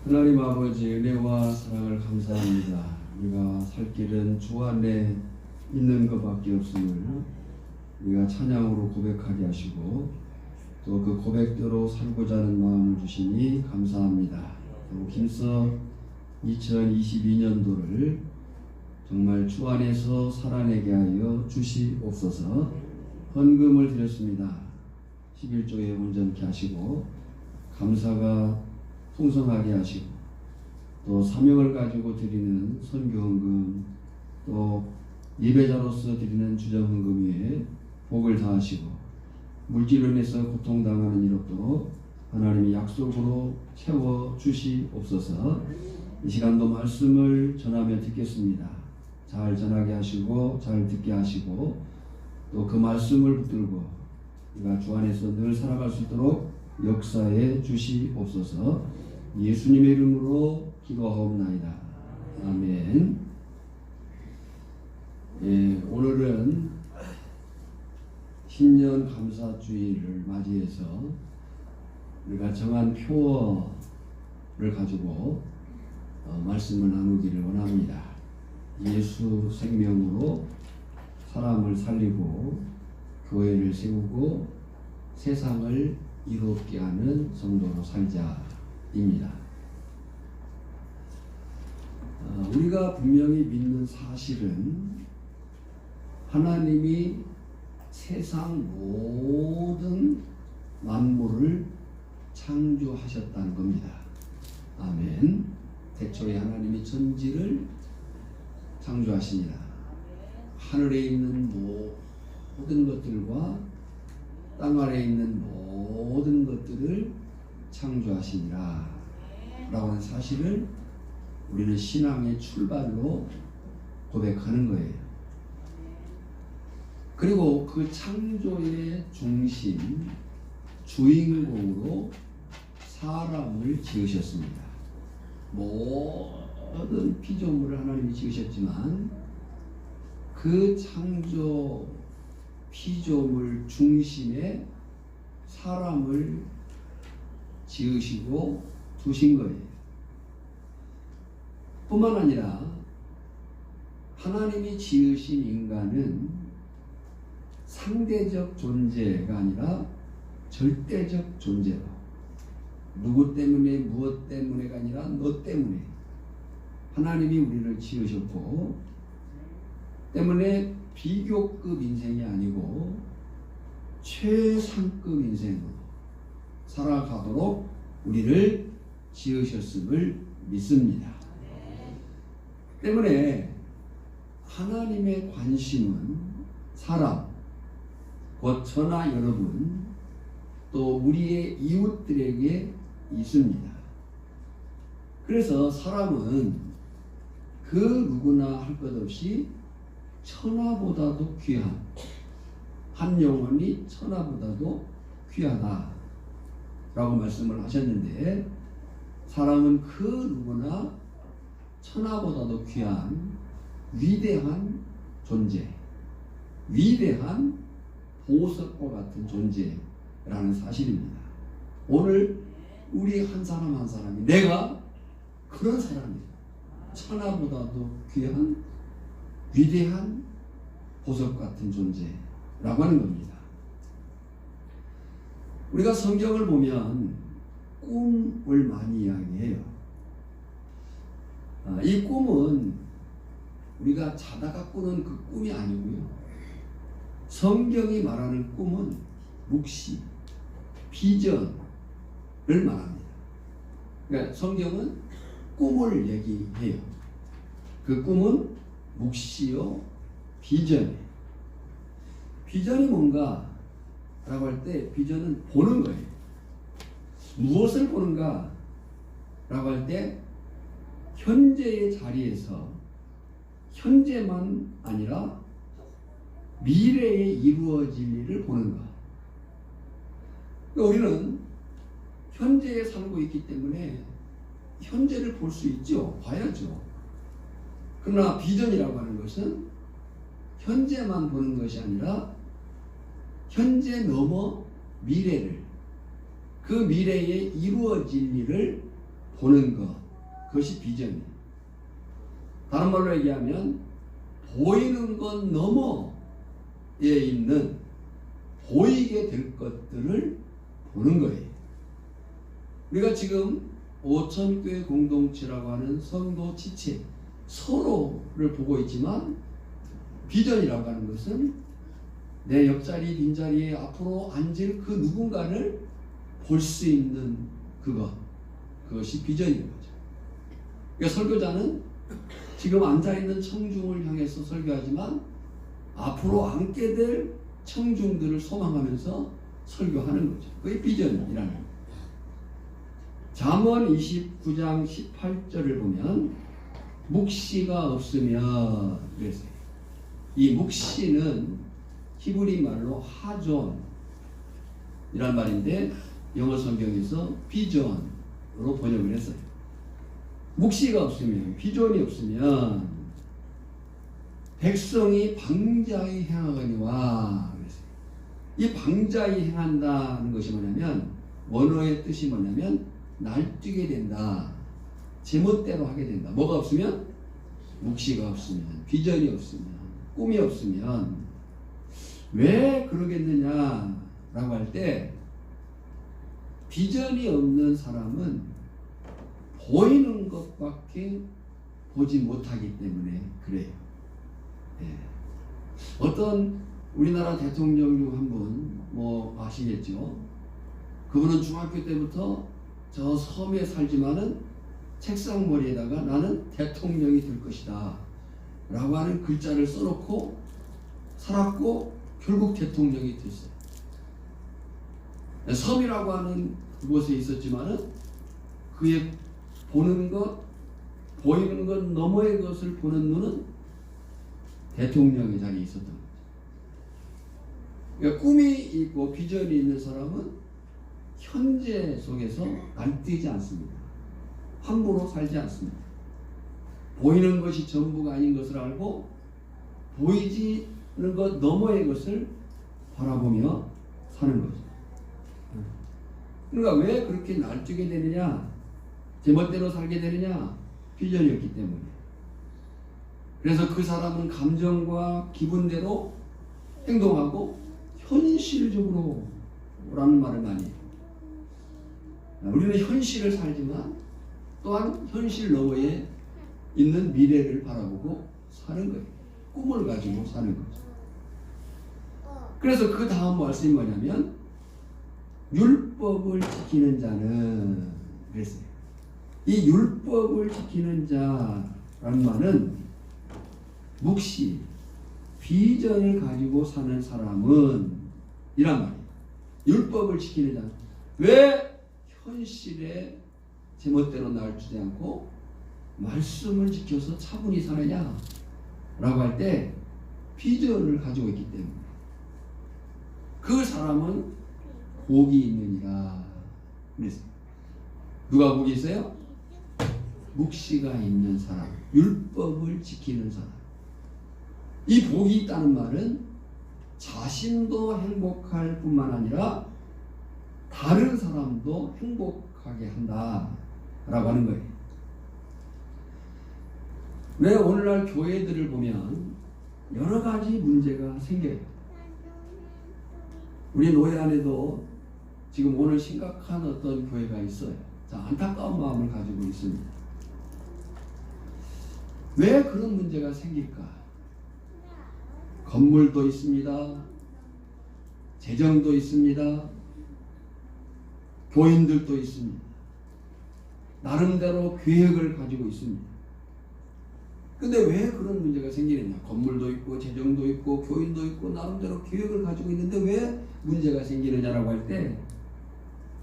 하나님 아버지 은혜와 사랑을 감사합니다. 우리가 살 길은 주 안에 있는 것밖에 없음을 우리가 찬양으로 고백하게 하시고 또 그 고백대로 살고자 하는 마음을 주시니 감사합니다. 또 힘써 2022년도를 정말 주 안에서 살아내게 하여 주시옵소서. 헌금을 드렸습니다. 11조에 온전케 하시고 감사가 풍성하게 하시고 또 사명을 가지고 드리는 선교헌금 또 예배자로서 드리는 주정헌금 위에 복을 다하시고 물질로 인해서 고통당하는 일 없도록 하나님이 약속으로 채워주시옵소서. 이 시간도 말씀을 전하며 듣겠습니다. 잘 전하게 하시고 잘 듣게 하시고 또 그 말씀을 붙들고 우리가 주 안에서 늘 살아갈 수 있도록 역사해 주시옵소서. 예수님의 이름으로 기도하옵나이다. 아멘. 오늘은 신년 감사주일을 맞이해서 우리가 정한 표어를 가지고 말씀을 나누기를 원합니다. 예수 생명으로 사람을 살리고 교회를 세우고 세상을 이롭게 하는 성도로 살자입니다. 우리가 분명히 믿는 사실은 하나님이 세상 모든 만물을 창조하셨다는 겁니다. 아멘. 태초에 하나님이 천지를 창조하시니라. 하늘에 있는 모든 것들과 땅 아래에 있는 모든 것들을 창조하시니라 라고 하는 사실을 우리는 신앙의 출발로 고백하는 거예요. 그리고 그 창조의 중심, 주인공으로 사람을 지으셨습니다. 모든 피조물을 하나님이 지으셨지만 그 창조 피조물 중심에 사람을 지으시고 두신 거예요. 뿐만 아니라 하나님이 지으신 인간은 상대적 존재가 아니라 절대적 존재로, 누구 때문에 무엇 때문에가 아니라 너 때문에 하나님이 우리를 지으셨고, 때문에 비교급 인생이 아니고 최상급 인생으로 살아가도록 우리를 지으셨음을 믿습니다. 때문에 하나님의 관심은 사람, 곧 저나 여러분, 또 우리의 이웃들에게 있습니다. 그래서 사람은 그 누구나 할 것 없이 천하보다도 귀한, 한 영혼이 천하보다도 귀하다 라고 말씀을 하셨는데, 사람은 그 누구나 천하보다도 귀한 위대한 존재, 위대한 보석과 같은 존재라는 사실입니다. 오늘 우리 한 사람 한 사람이 내가 그런 사람이다, 천하보다도 귀한 위대한 보석 같은 존재라고 하는 겁니다. 우리가 성경을 보면 꿈을 많이 이야기해요. 이 꿈은 우리가 자다가 꾸는 그 꿈이 아니고요. 성경이 말하는 꿈은 묵시, 비전을 말합니다. 그러니까 성경은 꿈을 얘기해요. 그 꿈은 묵시요, 비전이에요. 비전이 뭔가 라고 할 때 비전은 보는 거예요. 무엇을 보는가 라고 할 때 현재의 자리에서 현재만 아니라 미래에 이루어질 일을 보는 것. 그러니까 우리는 현재에 살고 있기 때문에 현재를 볼 수 있죠. 봐야죠. 그러나 비전이라고 하는 것은 현재만 보는 것이 아니라 현재 넘어 미래를, 그 미래에 이루어질 일을 보는 것, 그것이 비전이에요. 다른 말로 얘기하면 보이는 것 너머에 있는 보이게 될 것들을 보는 거예요. 우리가 지금 5,000교회 공동체라고 하는 성도 지체 서로를 보고 있지만, 비전이라고 하는 것은 내 옆자리 빈자리에 앞으로 앉을 그 누군가를 볼 수 있는 그것이 비전인 거죠. 그러니까 설교자는 지금 앉아있는 청중을 향해서 설교하지만 앞으로 앉게 될 청중들을 소망하면서 설교하는 거죠. 그게 비전이라는 거예요. 잠언 29장 18절을 보면 묵시가 없으면, 그랬어요. 이 묵시는 히브리 말로 하존이란 말인데 영어 성경에서 비전으로 번역을 했어요. 묵시가 없으면, 비전이 없으면 백성이 방자히 행하거니와, 그랬어요. 이 방자히 행한다는 것이 뭐냐면, 원어의 뜻이 뭐냐면 날뛰게 된다, 제멋대로 하게 된다. 뭐가 없으면? 묵시가 없으면, 비전이 없으면, 꿈이 없으면. 왜 그러겠느냐라고 할 때, 비전이 없는 사람은 보이는 것밖에 보지 못하기 때문에 그래요. 예. 어떤 우리나라 대통령 중 한 분 아시겠죠? 그분은 중학교 때부터 저 섬에 살지만은 책상머리에다가 나는 대통령이 될 것이다 라고 하는 글자를 써놓고 살았고 결국 대통령이 됐어요. 섬이라고 하는 그곳에 있었지만은 그의 보는 것, 보이는 것 너머의 것을 보는 눈은 대통령의 자리에 있었던 거죠. 그러니까 꿈이 있고 비전이 있는 사람은 현재 속에서 날뛰지 않습니다. 함부로 살지 않습니다. 보이는 것이 전부가 아닌 것을 알고 보이지는 것 너머의 것을 바라보며 사는 거죠. 그러니까 왜 그렇게 날뛰게 되느냐, 제멋대로 살게 되느냐, 비전이 없기 때문에. 그래서 그 사람은 감정과 기분대로 행동하고 현실적으로 라는 말을 많이 해요. 우리는 현실을 살지만 또한 현실 너머에 있는 미래를 바라보고 사는 거예요. 꿈을 가지고 사는 거죠. 그래서 그 다음 말씀이 뭐냐면 율법을 지키는 자는, 그랬어요. 이 율법을 지키는 자라는 말은 묵시, 비전을 가지고 사는 사람은 이란 말이에요. 율법을 지키는 자. 왜 현실에 제멋대로 날뛰지 않고 말씀을 지켜서 차분히 사느냐 라고 할 때 비전을 가지고 있기 때문에 그 사람은 복이 있느니라 그랬어요. 누가 복이 있어요? 묵시가 있는 사람, 율법을 지키는 사람. 이 복이 있다는 말은 자신도 행복할 뿐만 아니라 다른 사람도 행복하게 한다 라고 하는 거예요. 왜 오늘날 교회들을 보면 여러 가지 문제가 생겨요. 우리 노예 안에도 지금 오늘 심각한 어떤 교회가 있어요. 자, 안타까운 마음을 가지고 있습니다. 왜 그런 문제가 생길까? 건물도 있습니다. 재정도 있습니다. 교인들도 있습니다. 나름대로 계획을 가지고 있습니다. 근데 왜 그런 문제가 생기느냐? 건물도 있고 재정도 있고 교인도 있고 나름대로 계획을 가지고 있는데 왜 문제가 생기느냐라고 할 때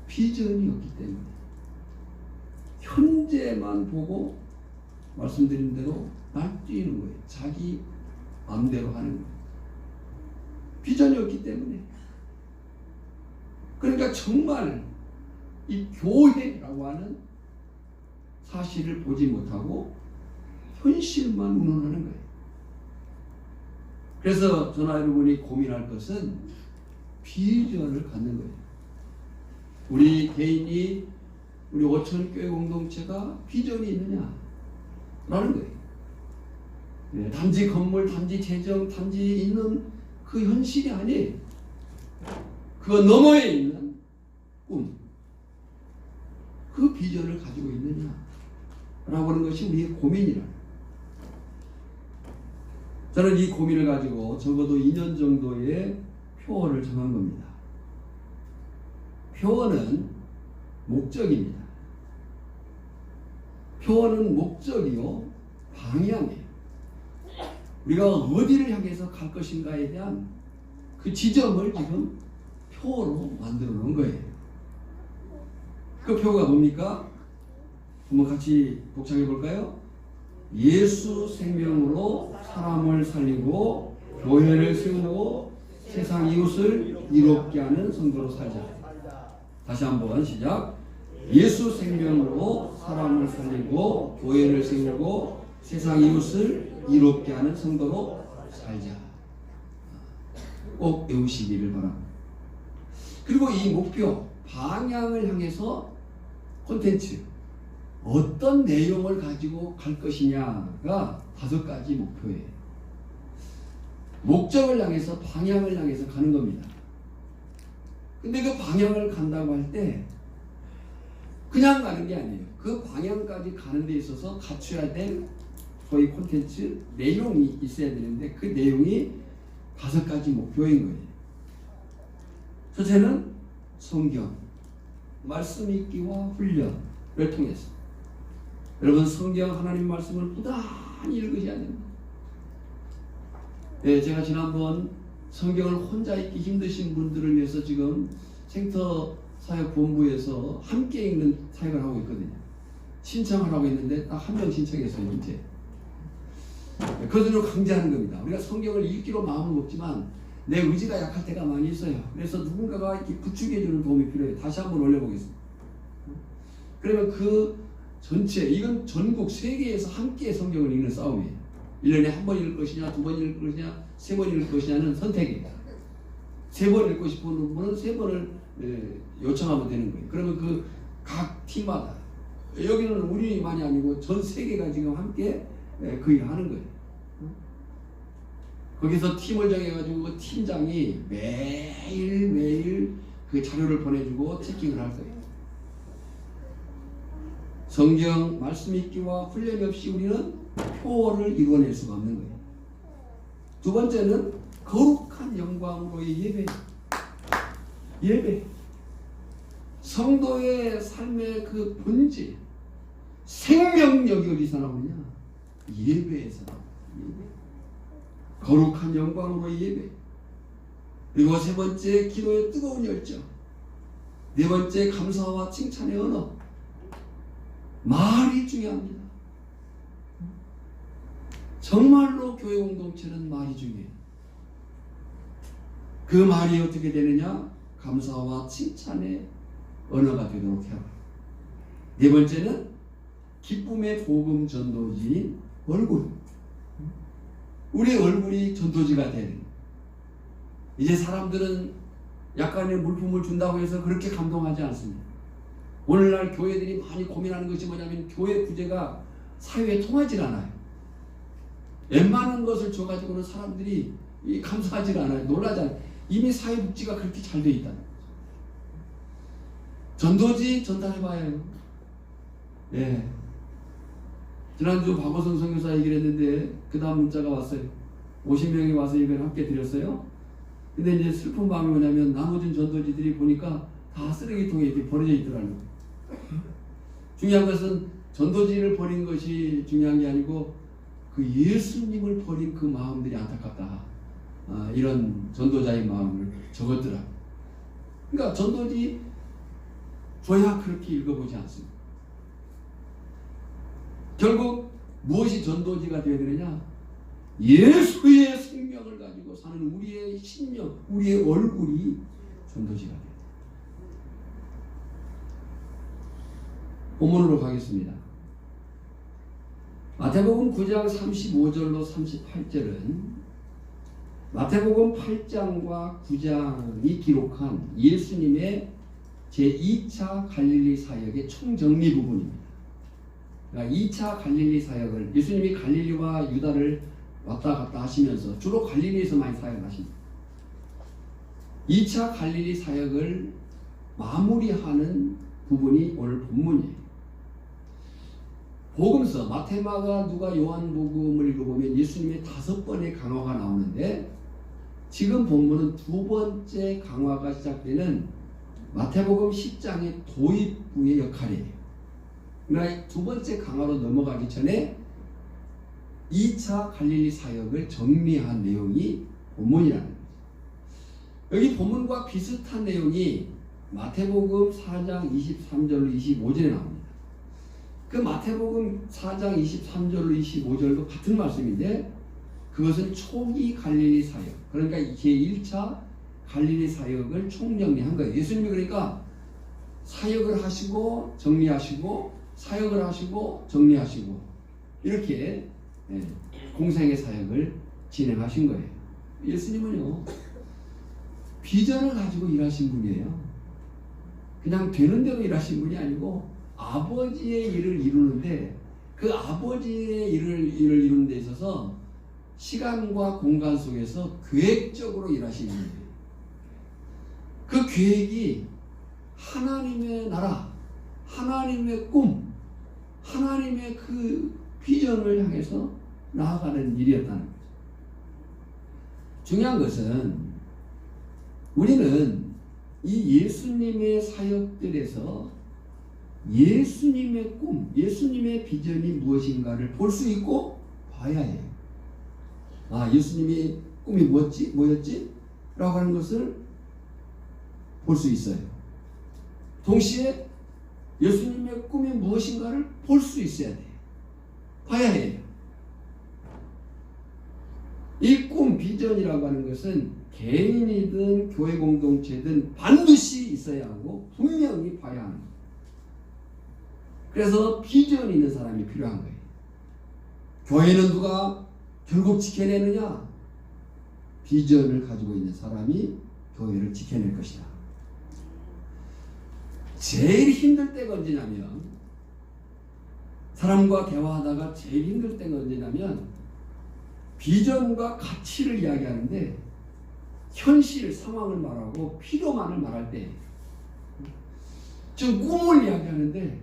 비전이 없기 때문에 현재만 보고 말씀드린 대로 날뛰는 거예요. 자기 마음대로 하는 거예요. 비전이 없기 때문에. 그러니까 정말 이 교회라고 하는 사실을 보지 못하고 현실만 운운하는 거예요. 그래서 저나 여러분이 고민할 것은 비전을 갖는 거예요. 우리 개인이 우리 오천교회 공동체가 비전이 있느냐? 라는 거예요. 네, 단지 건물, 단지 재정, 단지 있는 그 현실이 아니에요. 그 너머에 있는 꿈, 그 비전을 가지고 있느냐? 라고 하는 것이 우리의 고민이라. 저는 이 고민을 가지고 적어도 2년 정도의 표어를 정한 겁니다. 표어는 목적입니다. 표어는 목적이요, 방향이에요. 우리가 어디를 향해서 갈 것인가에 대한 그 지점을 지금 표어로 만들어 놓은 거예요. 그 표어가 뭡니까? 한번 같이 독창해 볼까요? 예수 생명으로 사람을 살리고 교회를 세우고 세상 이웃을 이롭게 하는 성도로 살자. 다시 한번 시작. 예수 생명으로 사람을 살리고 교회를 세우고 세상 이웃을 이롭게 하는 성도로 살자. 꼭 외우시기를 바랍니다. 그리고 이 목표, 방향을 향해서 콘텐츠, 어떤 내용을 가지고 갈 것이냐가 5가지 목표예요. 목적을 향해서, 방향을 향해서 가는 겁니다. 근데 그 방향을 간다고 할 때 그냥 가는 게 아니에요. 그 방향까지 가는 데 있어서 갖춰야 될 소위 콘텐츠, 내용이 있어야 되는데 그 내용이 5가지 목표인 거예요. 첫째는 성경, 말씀 읽기와 훈련을 통해서. 여러분, 성경 하나님 말씀을 꾸준히 읽으셔야 됩니다. 네, 제가 지난번 성경을 혼자 읽기 힘드신 분들을 위해서 지금 생터 사역본부에서 함께 읽는 사역을 하고 있거든요. 신청하라고 했는데 딱 1명 신청했어요, 이제. 그것으로 강제하는 겁니다. 우리가 성경을 읽기로 마음은 먹지만 내 의지가 약할 때가 많이 있어요. 그래서 누군가가 이렇게 부축해주는 도움이 필요해요. 다시 한번 올려보겠습니다. 그러면 그 전체, 이건 전국 세계에서 함께 성경을 읽는 싸움이에요. 1년에 한 번 읽을 것이냐, 2번 읽을 것이냐, 3번 읽을 것이냐는 선택이에요. 3번 읽고 싶은 분은 3번을 요청하면 되는 거예요. 그러면 그 각 팀마다, 여기는 우리만이 아니고 전 세계가 지금 함께 그 일을 하는 거예요. 거기서 팀을 정해가지고 그 팀장이 매일 그 자료를 보내주고 체킹을 할 거예요. 성경 말씀 읽기와 훈련이 없이 우리는 표어를 이루어낼 수가 없는 거예요. 2번째는 거룩한 영광으로의 예배. 예배. 성도의 삶의 그 본질, 생명력이 어디서 나오느냐? 예배에서 나옵니다. 예배. 거룩한 영광으로의 예배. 그리고 3번째, 기도의 뜨거운 열정. 4번째, 감사와 칭찬의 언어. 말이 중요합니다. 정말로 교회 공동체는 말이 중요해요. 그 말이 어떻게 되느냐? 감사와 칭찬의 언어가 되도록 해라. 4번째는 기쁨의 복음 전도지인 얼굴. 우리 얼굴이 전도지가 되는. 이제 사람들은 약간의 물품을 준다고 해서 그렇게 감동하지 않습니다. 오늘날 교회들이 많이 고민하는 것이 뭐냐면 교회 구제가 사회에 통하지 않아요. 웬만한 것을 줘가지고는 사람들이 감사하지 않아요. 놀라지 않아요. 이미 사회복지가 그렇게 잘 돼 있다. 전도지 전달해봐요. 네. 지난주 박호선 선교사 얘기를 했는데 그 다음 문자가 왔어요. 50명이 와서 예배를 함께 드렸어요. 근데 이제 슬픈 마음이 뭐냐면 나머진 전도지들이 보니까 다 쓰레기통에 이렇게 버려져 있더라고요. 중요한 것은 전도지를 버린 것이 중요한 게 아니고 그 예수님을 버린 그 마음들이 안타깝다. 이런 전도자의 마음을 적었더라. 그러니까 전도지 줘야 그렇게 읽어보지 않습니다. 결국 무엇이 전도지가 되어야 되느냐? 예수의 생명을 가지고 사는 우리의 신명, 우리의 얼굴이 전도지가 돼요. 본문으로 가겠습니다. 마태복음 9장 35절로 38절은 마태복음 8장과 9장이 기록한 예수님의 제2차 갈릴리 사역의 총정리 부분입니다. 그러니까 2차 갈릴리 사역을 예수님이 갈릴리와 유다를 왔다 갔다 하시면서 주로 갈릴리에서 많이 사역하십니다. 2차 갈릴리 사역을 마무리하는 부분이 오늘 본문이에요. 복음서 마태, 마가, 누가, 요한복음을 읽어보면 예수님의 5번의 강화가 나오는데 지금 본문은 2번째 강화가 시작되는 마태복음 10장의 도입부의 역할이에요. 그러나 2번째 강화로 넘어가기 전에 2차 갈릴리 사역을 정리한 내용이 본문이라는 거죠. 여기 본문과 비슷한 내용이 마태복음 4장 23절로 25절에 나옵니다. 그 마태복음 4장 23절로 25절도 같은 말씀인데 그것은 초기 갈릴리 사역, 그러니까 제1차 갈릴리 사역을 총정리한 거예요. 예수님이 그러니까 사역을 하시고 정리하시고 사역을 하시고 정리하시고 이렇게 공생의 사역을 진행하신 거예요. 예수님은요 비전을 가지고 일하신 분이에요. 그냥 되는 대로 일하신 분이 아니고 아버지의 일을 이루는데 그 아버지의 일을 이루는 데 있어서 시간과 공간 속에서 계획적으로 일하시는 거예요. 그 계획이 하나님의 나라, 하나님의 꿈, 하나님의 그 비전을 향해서 나아가는 일이었다는 거죠. 중요한 것은 우리는 이 예수님의 사역들에서 예수님의 꿈, 예수님의 비전이 무엇인가를 볼 수 있고 봐야 해요. 아, 예수님의 꿈이 뭐였지? 라고 하는 것을 볼 수 있어요. 동시에 예수님의 꿈이 무엇인가를 볼 수 있어야 돼요. 봐야 해요. 이 꿈, 비전이라고 하는 것은 개인이든 교회 공동체든 반드시 있어야 하고 분명히 봐야 하는 거예요. 그래서 비전이 있는 사람이 필요한 거예요. 교회는 누가 결국 지켜내느냐? 비전을 가지고 있는 사람이 교회를 지켜낼 것이다. 제일 힘들 때가 언제냐면 사람과 대화하다가 제일 힘들 때가 언제냐면 비전과 가치를 이야기하는데 현실 상황을 말하고 필요만을 말할 때 지금 꿈을 이야기하는데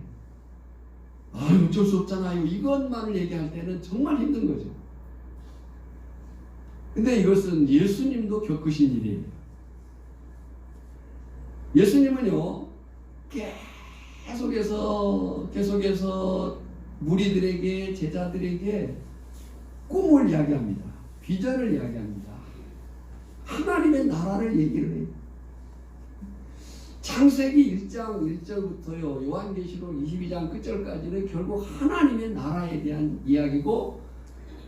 어쩔 수 없잖아요. 이것만을 얘기할 때는 정말 힘든 거죠. 근데 이것은 예수님도 겪으신 일이에요. 예수님은요 계속해서 무리들에게 제자들에게 꿈을 이야기합니다. 비전을 이야기합니다. 하나님의 나라를 얘기를 해요. 창세기 1장 1절부터요 요한계시록 22장 끝절까지는 결국 하나님의 나라에 대한 이야기고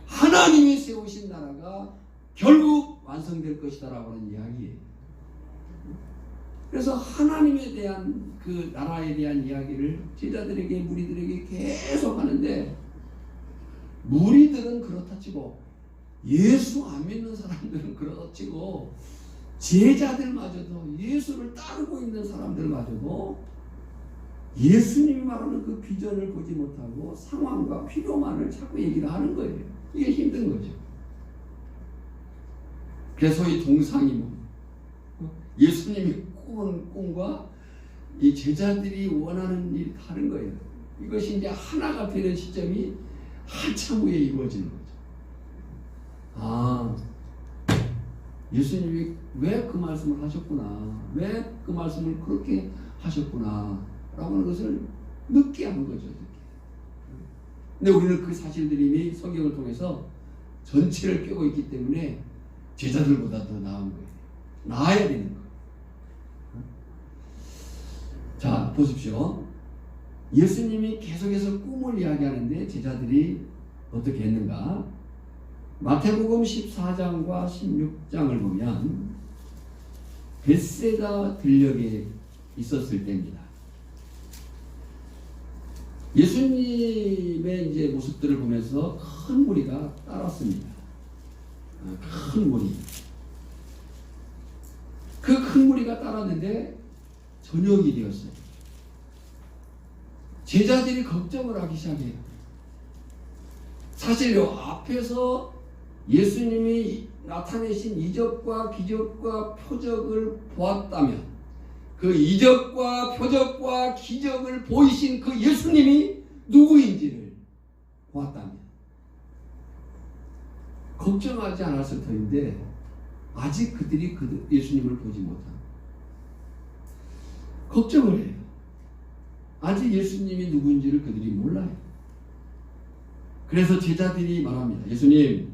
하나님이 세우신 나라가 결국 완성될 것이다 라고 하는 이야기예요. 그래서 하나님에 대한 그 나라에 대한 이야기를 제자들에게 무리들에게 계속 하는데 무리들은 그렇다 치고 예수 안 믿는 사람들은 그렇다 치고 제자들마저도 예수를 따르고 있는 사람들마저도 예수님이 말하는 그 비전을 보지 못하고 상황과 필요만을 자꾸 얘기를 하는 거예요. 이게 힘든 거죠. 그래서 소위 동상이몽, 예수님이 꾸는 꿈과 이 제자들이 원하는 일이 다른 거예요. 이것이 이제 하나가 되는 시점이 한참 후에 이루어지는 거죠. 예수님이 왜 그 말씀을 하셨구나, 왜 그 말씀을 그렇게 하셨구나 라고 하는 것을 늦게 한 거죠. 근데 우리는 그 사실들이 이미 성경을 통해서 전체를 꿰고 있기 때문에 제자들보다 더 나은 거예요. 나아야 되는 거예요. 자, 보십시오. 예수님이 계속해서 꿈을 이야기하는데 제자들이 어떻게 했는가? 마태복음 14장과 16장을 보면 벳세다 들녘에 있었을 때입니다. 예수님의 이제 모습들을 보면서 큰 무리가 따랐습니다. 큰 무리. 그 큰 무리가 따랐는데 저녁이 되었어요. 제자들이 걱정을 하기 시작해요. 사실요, 앞에서 예수님이 나타내신 이적과 기적과 표적을 보았다면, 그 이적과 표적과 기적을 보이신 그 예수님이 누구인지를 보았다면 걱정하지 않았을 터인데, 아직 그들이 예수님을 보지 못합니다. 걱정을 해요. 아직 예수님이 누구인지를 그들이 몰라요. 그래서 제자들이 말합니다. 예수님,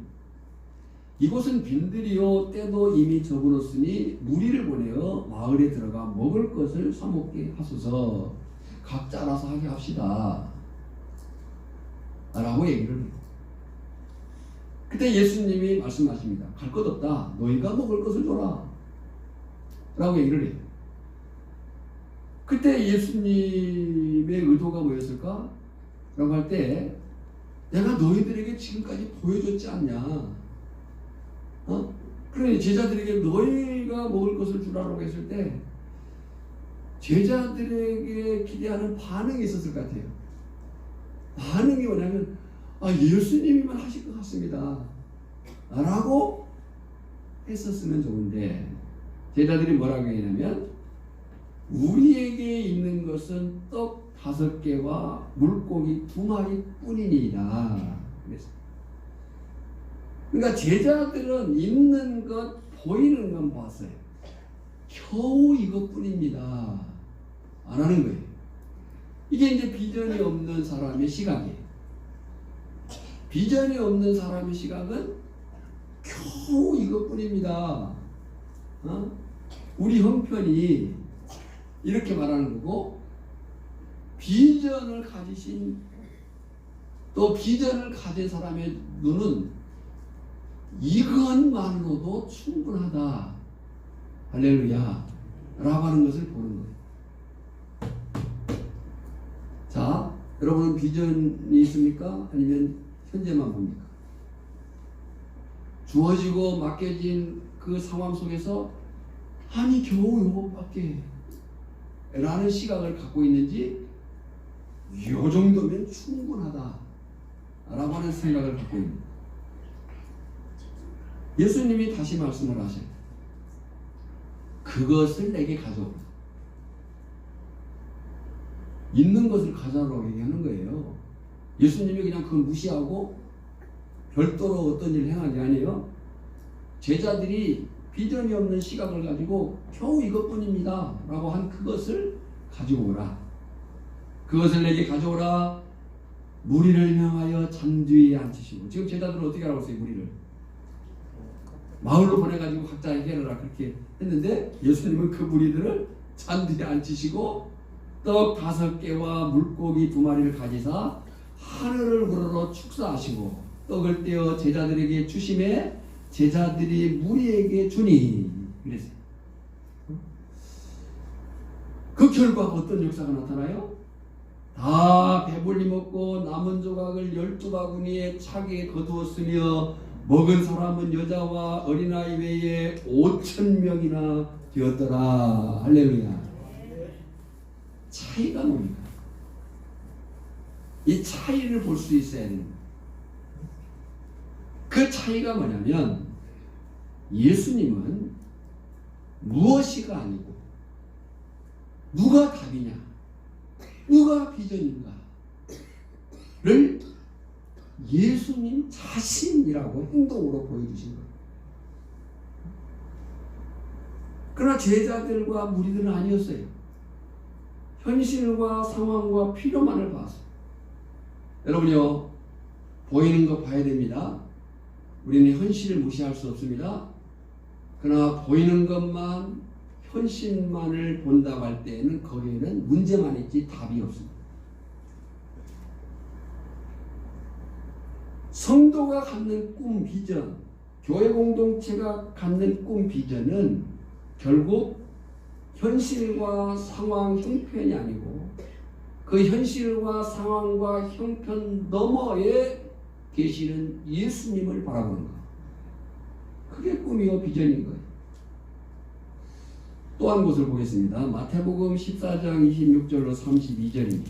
이곳은 빈들이요 때도 이미 접어놓으니 무리를 보내어 마을에 들어가 먹을 것을 사 먹게 하소서. 각자 알아서 하게 합시다 라고 얘기를 해요. 그때 예수님이 말씀하십니다. 갈 것 없다. 너희가 먹을 것을 줘라 라고 얘기를 해요. 그때 예수님의 의도가 뭐였을까? 라고 할 때, 내가 너희들에게 지금까지 보여줬지 않냐? 그래, 제자들에게 너희가 먹을 것을 주라고 했을 때 제자들에게 기대하는 반응이 있었을 것 같아요. 반응이 뭐냐면, 예수님이만 하실 것 같습니다 라고 했었으면 좋은데, 제자들이 뭐라고 했냐면, 우리에게 있는 것은 떡 5개와 물고기 2마리 뿐이니이다. 그러니까 제자들은 있는 것, 보이는 건 봤어요. 겨우 이것뿐입니다 안 하는 거예요. 이게 이제 비전이 없는 사람의 시각이에요. 비전이 없는 사람의 시각은 겨우 이것뿐입니다. 우리 형편이 이렇게 말하는 거고, 비전을 가지신, 또 비전을 가진 사람의 눈은 이것만으로도 충분하다, 할렐루야 라고 하는 것을 보는 거예요. 자, 여러분은 비전이 있습니까? 아니면 현재만 봅니까? 주어지고 맡겨진 그 상황 속에서 아니 겨우 이것밖에 라는 시각을 갖고 있는지, 이 정도면 충분하다 라고 하는 생각을 갖고 있는 거예요. 예수님이 다시 말씀을 하셔요. 그것을 내게 가져오라. 있는 것을 가져오라고 얘기하는 거예요. 예수님이 그냥 그걸 무시하고 별도로 어떤 일을 행한 게 아니에요. 제자들이 비전이 없는 시각을 가지고 겨우 이것뿐입니다 라고 한 그것을 가지고 오라. 그것을 내게 가져오라. 무리를 명하여 잔뒤에 앉히시고. 지금 제자들은 어떻게 하라고 했어요? 무리를 마을로 보내가지고 각자 해결하라 그렇게 했는데, 예수님은 그 무리들을 잔뒤에 앉히시고 떡 5개와 물고기 2마리를 가지사 하늘을 우러러 축사하시고 떡을 떼어 제자들에게 주심에 제자들이 무리에게 주니 그랬어요. 그 결과 어떤 역사가 나타나요? 다 배불리 먹고 남은 조각을 12바구니에 차게 거두었으며 먹은 사람은 여자와 어린아이 외에 5,000명이나 되었더라. 할렐루야. 차이가 뭡니까? 이 차이를 볼 수 있어야 됩니다. 그 차이가 뭐냐면, 예수님은 무엇이가 아니고 누가 답이냐, 누가 비전인가를 예수님 자신이라고 행동으로 보여주신 거예요. 그러나 제자들과 무리들은 아니었어요. 현실과 상황과 필요만을 봤어요. 여러분요, 보이는 거 봐야 됩니다. 우리는 현실을 무시할 수 없습니다. 그러나 보이는 것만, 현실만을 본다고 할 때에는 거기에는 문제만 있지 답이 없습니다. 성도가 갖는 꿈, 비전, 교회 공동체가 갖는 꿈, 비전은 결국 현실과 상황, 형편이 아니고 그 현실과 상황과 형편 너머에 계시는 예수님을 바라보는 것. 그게 꿈이요 비전인 거예요. 또 한 곳을 보겠습니다. 마태복음 14장 26절로 32절입니다.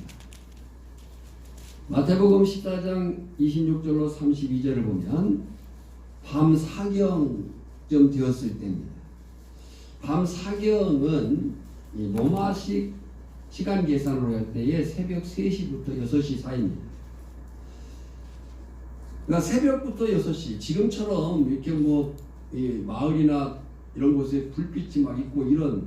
마태복음 14장 26절로 32절을 보면 밤 사경쯤 되었을 때입니다. 밤 사경은 이 로마식 시간 계산으로 할 때에 새벽 3시부터 6시 사이입니다. 그러니까 새벽부터 6시, 지금처럼 이렇게 이 마을이나 이런 곳에 불빛이 막 있고 이런,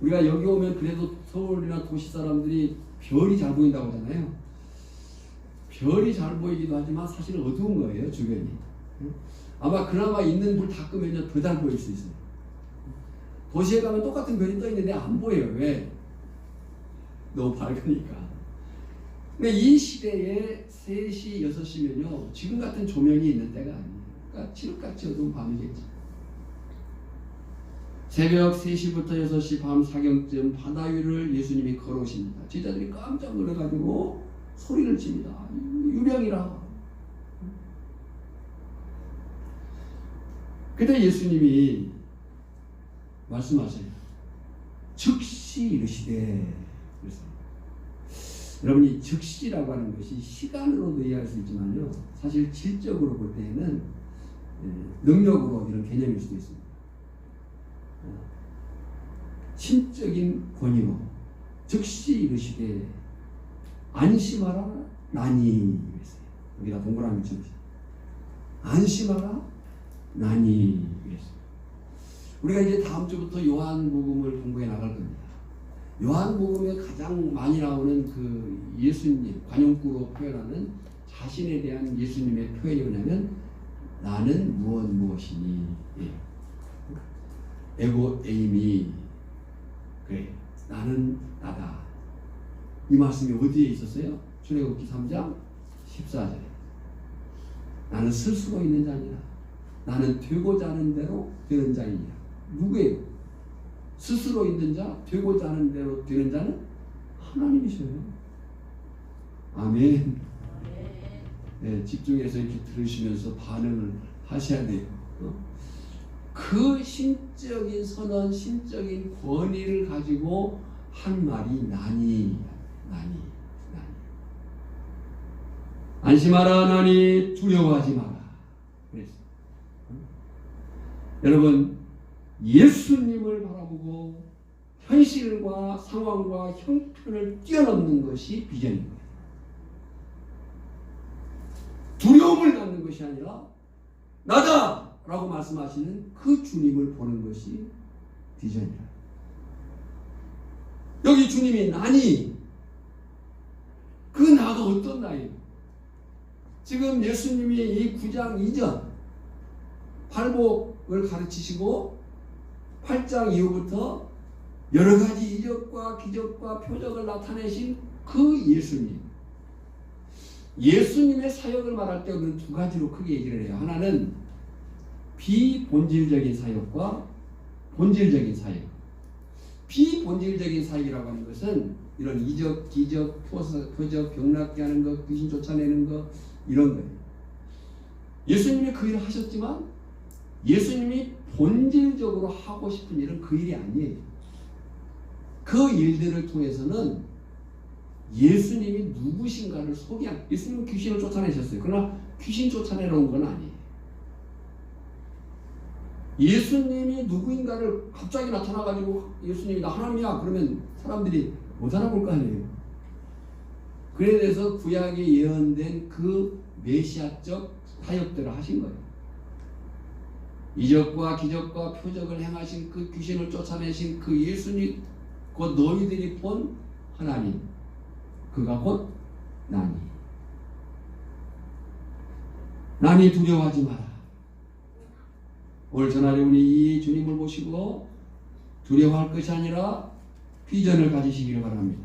우리가 여기 오면 그래도 서울이나 도시 사람들이 별이 잘 보인다고 하잖아요. 별이 잘 보이기도 하지만 사실은 어두운 거예요, 주변이. 아마 그나마 있는 불 다 끄면 더 잘 보일 수 있어요. 도시에 가면 똑같은 별이 떠 있는데 안 보여요. 왜? 너무 밝으니까. 근데 이 시대에 3시, 6시면요, 지금 같은 조명이 있는 때가 아니에요. 그러니까 칠흑같이 어두운 밤이겠죠. 새벽 3시부터 6시 밤 사경쯤 바다 위를 예수님이 걸어오십니다. 제자들이 깜짝 놀라가지고 소리를 칩니다. 유령이라. 그때 예수님이 말씀하세요. 즉시 이르시되. 그래서 여러분이 즉시라고 하는 것이 시간으로도 이해할 수 있지만요, 사실 질적으로 볼 때에는 능력으로 이런 개념일 수도 있습니다. 심적인 권위로 즉시 이르시되 안심하라 나니. 그랬어요. 여기다 동그라미 쳐주세요. 안심하라 나니. 그랬어요. 우리가 이제 다음 주부터 요한복음을 공부해 나갈 겁니다. 요한복음에 가장 많이 나오는 그 예수님, 관용구로 표현하는 자신에 대한 예수님의 표현이 뭐냐면 나는 무엇이니. 에고 에이미. 그래, 나는 나다. 이 말씀이 어디에 있었어요? 출애굽기 3장 14절에 나는 스스로 있는 자니라. 나는 되고자 하는 대로 되는 자이니라. 누구예요? 스스로 있는 자, 되고자 하는 대로 되는 자는 하나님이셔요. 아멘. 네, 집중해서 이렇게 들으시면서 반응을 하셔야 돼요. 그 신적인 선언, 신적인 권위를 가지고 한 말이 나니. 안심하라 나니 두려워하지 마라. 그랬어요. 여러분, 예수님을 바라보고 현실과 상황과 형편을 뛰어넘는 것이 비전인 거예요. 두려움을 갖는 것이 아니라 나다! 라고 말씀하시는 그 주님을 보는 것이 비전이라. 여기 주님이 나니, 그 나가 어떤 나예요? 지금 예수님이 이 9장 이전 팔복을 가르치시고 8장 이후부터 여러 가지 이적과 기적과 표적을 나타내신 그 예수님의 사역을 말할 때 우리는 두 가지로 크게 얘기를 해요. 하나는 비본질적인 사역과 본질적인 사역. 비본질적인 사역이라고 하는 것은 이런 이적, 기적, 표적, 병낫게 하는 것, 귀신 쫓아내는 것, 이런 거예요. 예수님이 그 일을 하셨지만 예수님이 본질적으로 하고 싶은 일은 그 일이 아니에요. 그 일들을 통해서는 예수님이 누구신가를 소개한, 예수님은 귀신을 쫓아내셨어요. 그러나 귀신 쫓아내러 온 건 아니에요. 예수님이 누구인가를 갑자기 나타나가지고 예수님이 나 하나님이야 그러면 사람들이 못 알아볼 거 아니에요. 그래 대해서 구약에 예언된 그 메시아적 사역들을 하신 거예요. 이적과 기적과 표적을 행하신 그 귀신을 쫓아내신 그 예수님, 곧 너희들이 본 하나님, 그가 곧 나니 두려워하지 마라. 오늘 전날에 우리 이 주님을 보시고 두려워할 것이 아니라 비전을 가지시기를 바랍니다.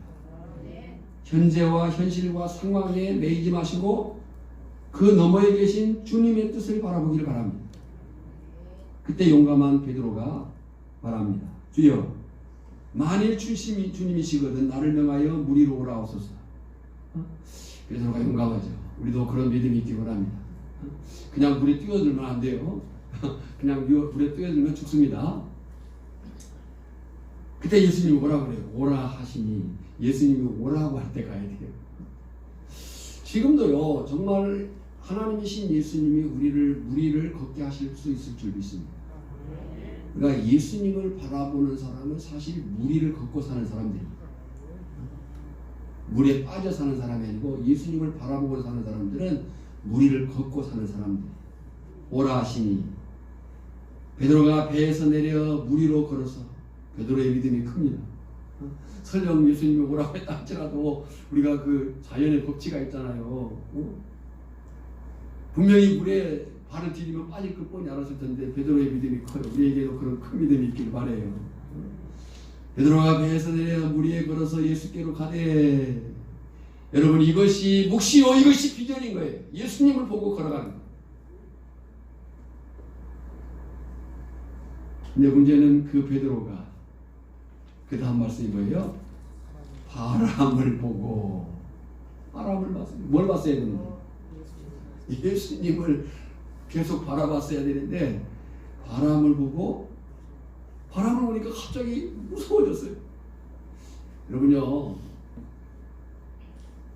현재와 현실과 상황에 매이지 마시고 그 너머에 계신 주님의 뜻을 바라보기를 바랍니다. 그때 용감한 베드로가 말합니다. 주여, 만일 주님이시거든 나를 명하여 무리로 오라옵소서. 베드로가 용감하죠. 우리도 그런 믿음이 있기 바랍니다. 그냥 물에 뛰어들면 안 돼요. 그냥 물에 뛰어들면 죽습니다. 그때 예수님이 오라고 그래요. 오라 하시니 예수님이 오라고 할 때 가야 돼요. 지금도요, 정말 하나님이신 예수님이 우리를 걷게 하실 수 있을 줄 믿습니다. 그러니까 예수님을 바라보는 사람은 사실 무리를 걷고 사는 사람들입니다. 물에 빠져 사는 사람이 아니고 예수님을 바라보고 사는 사람들은 무리를 걷고 사는 사람들. 오라 하시니 베드로가 배에서 내려 무리로 걸어서 베드로의 믿음이 큽니다. 설령 예수님이 오라고 했다 할지라도 우리가 그 자연의 법칙가 있잖아요. 분명히 물에 발을 디디면 빠질 것 뻔히 알았을 텐데 베드로의 믿음이 커요. 우리에게도 그런 큰 믿음이 있길 바라요. 베드로가 배에서 내려 물 위에 걸어서 예수께로 가되, 여러분 이것이 묵시요, 이것이 비전인 거예요. 예수님을 보고 걸어가는 거예요. 근데 문제는 그 베드로가 그 다음 말씀이 뭐예요? 바람을 보고, 바람을 봤어요. 뭘 봤어야 되는데? 예수님을 계속 바라봤어야 되는데 바람을 보고, 바람을 보니까 갑자기 무서워졌어요. 여러분요,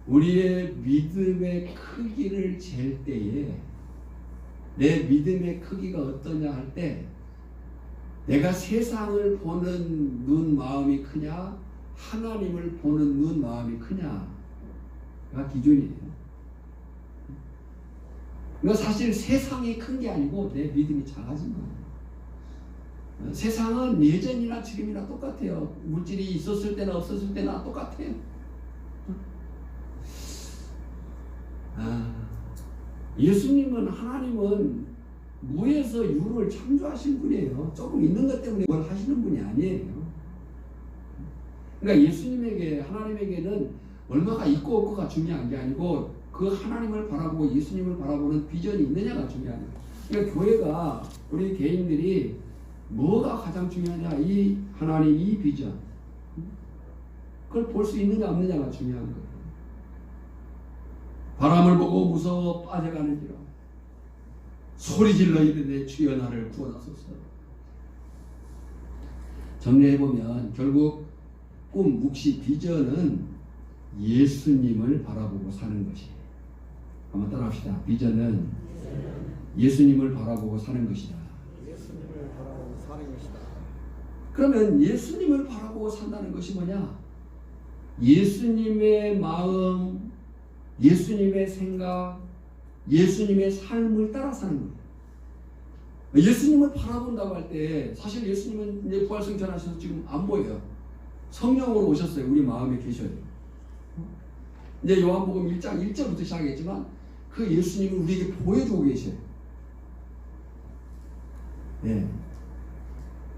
우리의 믿음의 크기를 잴 때에 내 믿음의 크기가 어떠냐 할 때, 내가 세상을 보는 눈 마음이 크냐, 하나님을 보는 눈 마음이 크냐가 기준이에요. 그러니까 사실 세상이 큰 게 아니고 내 믿음이 작아진 거예요. 세상은 예전이나 지금이나 똑같아요. 물질이 있었을 때나 없었을 때나 똑같아요. 예수님은, 하나님은 무에서 유를 창조하신 분이에요. 조금 있는 것 때문에 뭘 하시는 분이 아니에요. 그러니까 예수님에게, 하나님에게는 얼마가 있고 없고가 중요한 게 아니고 그 하나님을 바라보고 예수님을 바라보는 비전이 있느냐가 중요한 거예요. 그러니까 교회가, 우리 개인들이 뭐가 가장 중요하냐, 이 하나님, 이 비전, 그걸 볼 수 있느냐 없느냐가 중요한 거예요. 바람을 보고 무서워 빠져가는지라 소리질러 이르되 주여 나를 구원하소서. 정리해보면 결국 꿈, 묵시, 비전은 예수님을 바라보고 사는 것이에요. 한번 따라합시다. 비전은 예수님을 바라보고 사는 것이다. 예수님을 바라보고 사는 것이다. 그러면 예수님을 바라보고 산다는 것이 뭐냐? 예수님의 마음, 예수님의 생각, 예수님의 삶을 따라 사는 거예요. 예수님을 바라본다고 할 때 사실 예수님은 이제 부활승천하셔서 지금 안 보여요. 성령으로 오셨어요. 우리 마음에 계셔요. 이제 요한복음 1장 1절부터 시작했지만 그 예수님을 우리에게 보여주고 계셔요. 네.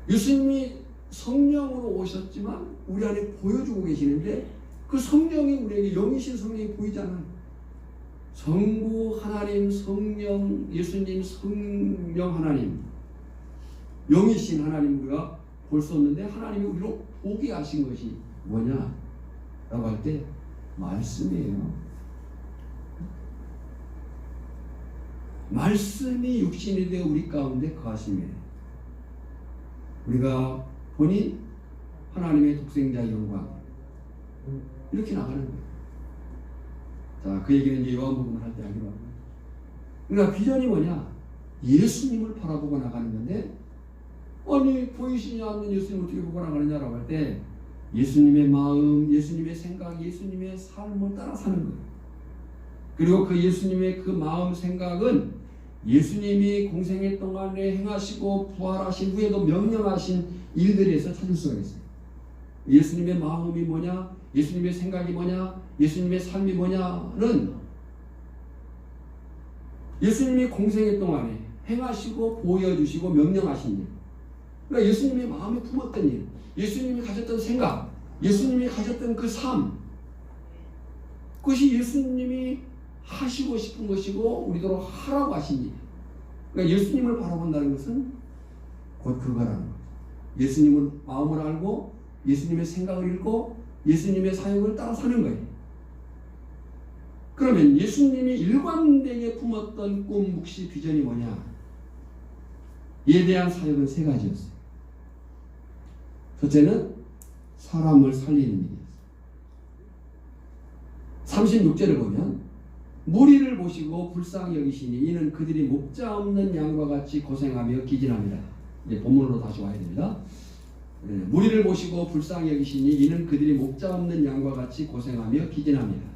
예수님이 성령으로 오셨지만 우리 안에 보여주고 계시는데 그 성령이 우리에게, 영이신 성령이 보이잖아요. 성부 하나님, 성령, 예수님, 성령 하나님, 영이신 하나님 우리가 볼 수 없는데 하나님이 우리로 보게 하신 것이 뭐냐? 라고 할 때 말씀이에요. 말씀이 육신이 되어 우리 가운데 거하심이에요. 우리가 보니 하나님의 독생자의 영광, 이렇게 나가는 거예요. 자, 그 얘기는 이제 요한복음을 할 때 하기로 합니다. 그러니까 비전이 뭐냐? 예수님을 바라보고 나가는 건데, 아니 보이시지 않는 예수님을 어떻게 보고 나가느냐라고 할 때 예수님의 마음, 예수님의 생각, 예수님의 삶을 따라 사는 거예요. 그리고 그 예수님의 그 마음, 생각은 예수님이 공생애 동안에 행하시고 부활하신 후에도 명령하신 일들에서 찾을 수가 있어요. 예수님의 마음이 뭐냐, 예수님의 생각이 뭐냐, 예수님의 삶이 뭐냐는 예수님이 공생애 동안에 행하시고 보여주시고 명령하신 일, 그러니까 예수님의 마음에 품었던 일, 예수님이 가졌던 생각, 예수님이 가졌던 그 삶, 그것이 예수님이 하시고 싶은 것이고 우리도 하라고 하신 일. 그러니까 예수님을 바라본다는 것은 곧 그거라는 거죠. 예수님을 마음을 알고 예수님의 생각을 읽고 예수님의 사역을 따라 사는 거예요. 그러면 예수님이 일관되게 품었던 꿈, 묵시, 비전이 뭐냐? 이에 대한 사역은 세 가지였어요. 첫째는 사람을 살리는 일이었어요. 36절을 보면 무리를 보시고 불쌍히 여기시니 이는 그들이 목자 없는 양과 같이 고생하며 기진합니다. 이제 본문으로 다시 와야 됩니다. 무리를 보시고 불쌍히 여기시니 이는 그들이 목자 없는 양과 같이 고생하며 기진합니다.